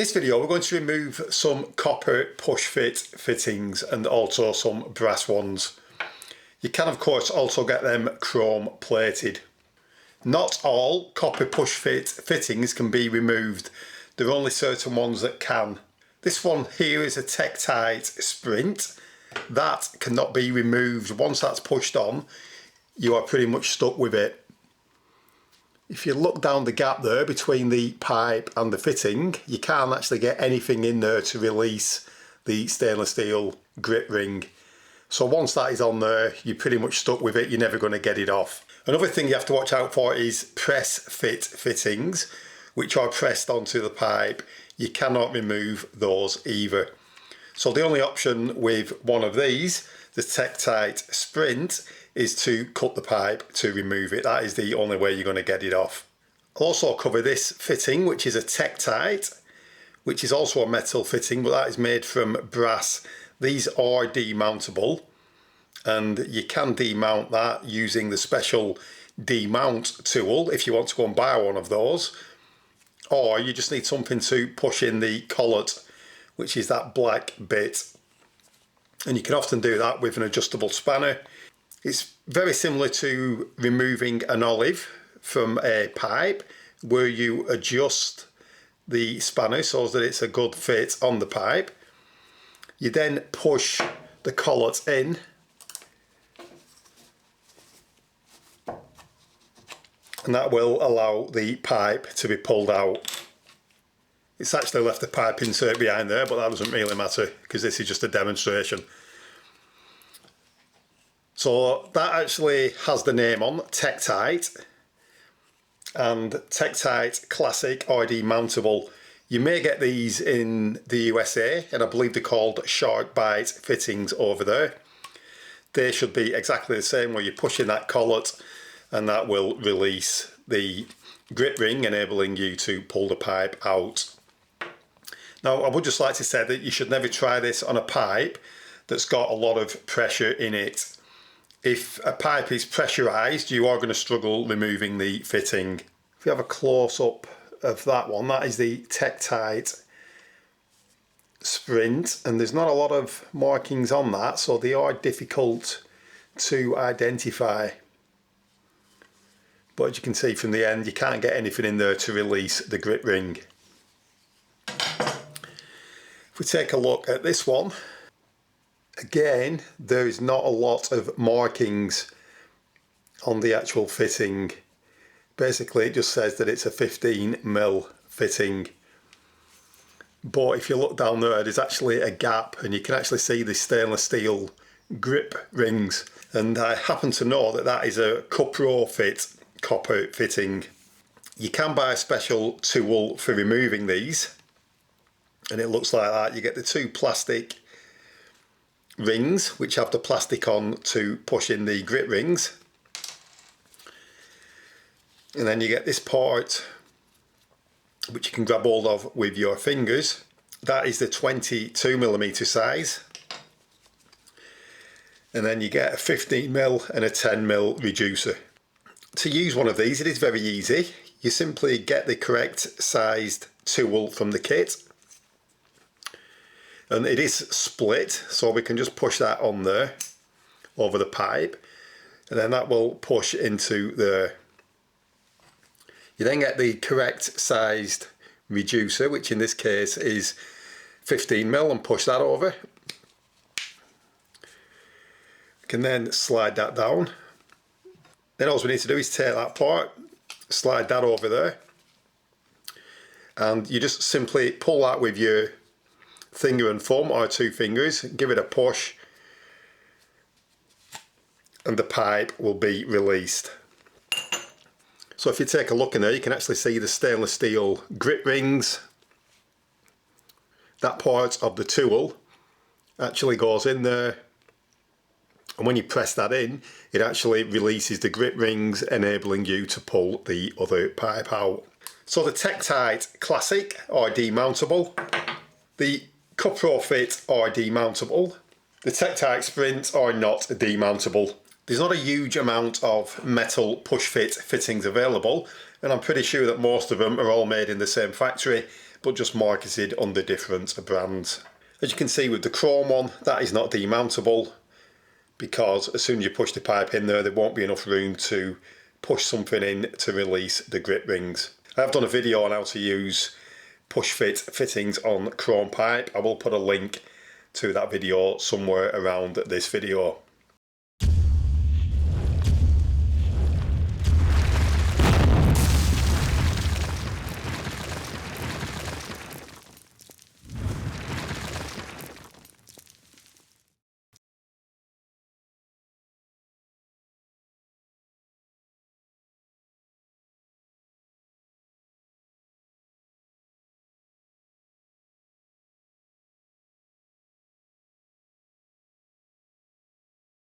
this video we're going to remove some copper push fit fittings and also some brass ones. You can of course also get them chrome plated. Not all copper push fit fittings can be removed. There are only certain ones that can. This one here is a Tectite Sprint. That cannot be removed. Once that's pushed on, you are pretty much stuck with it. If you look down the gap there between the pipe and the fitting, you can't actually get anything in there to release the stainless steel grip ring. So once that is on there, you're pretty much stuck with it. You're never going to get it off. Another thing you have to watch out for is press fit fittings, which are pressed onto the pipe. You cannot remove those either. So the only option with one of these, the Tectite Sprint, is to cut the pipe to remove it. That is the only way you're going to get it off. I'll also cover this fitting, which is a Tectite, which is also a metal fitting, but that is made from brass. These are demountable, and you can demount that using the special demount tool if you want to go and buy one of those, or you just need something to push in the collet, which is that black bit, and you can often do that with an adjustable spanner. It's very similar to removing an olive from a pipe, where you adjust the spanner so that it's a good fit on the pipe. You then push the collet in, and that will allow the pipe to be pulled out. It's actually left the pipe insert behind there, but that doesn't really matter because this is just a demonstration. So that actually has the name on, Tectite, and Tectite Classic or demountable. You may get these in the USA, and I believe they're called shark bite fittings over there. They should be exactly the same, where you push in that collet and that will release the grip ring, enabling you to pull the pipe out. Now, I would just like to say that you should never try this on a pipe that's got a lot of pressure in it. If a pipe is pressurised, you are going to struggle removing the fitting. If you have a close-up of that one, that is the Tectite Sprint, and there's not a lot of markings on that, so they are difficult to identify. But as you can see from the end, you can't get anything in there to release the grip ring. If we take a look at this one, again, there is not a lot of markings on the actual fitting. Basically, it just says that it's a 15mm fitting. But if you look down there, there's actually a gap, and you can actually see the stainless steel grip rings. And I happen to know that that is a Cuprofit copper fitting. You can buy a special tool for removing these, and it looks like that. You get the two plastic rings which have the plastic on to push in the grip rings, and then you get this part which you can grab hold of with your fingers. That is the 22mm size, and then you get a 15mm and a 10mm reducer. To use one of these, it is very easy. You simply get the correct sized tool from the kit, and it is split, so we can just push that on there over the pipe, and then that will push into there. You then get the correct sized reducer, which in this case is 15mm, and push that over. You can then slide that down. Then all we need to do is take that part, slide that over there, and you just simply pull that with your finger and thumb, or two fingers, give it a push, and the pipe will be released. So if you take a look in there, you can actually see the stainless steel grip rings. That part of the tool actually goes in there, and when you press that in, it actually releases the grip rings, enabling you to pull the other pipe out. So the Tectite Classic are demountable, the Cuprofit are demountable, the Tectite Sprint are not demountable. There's not a huge amount of metal push fit fittings available, and I'm pretty sure that most of them are all made in the same factory. but just marketed under different brands. As you can see with the chrome one, that is not demountable, because as soon as you push the pipe in there won't be enough room to push something in to release the grip rings. I have done a video on how to use push fit fittings on chrome pipe. I will put a link to that video somewhere around this video.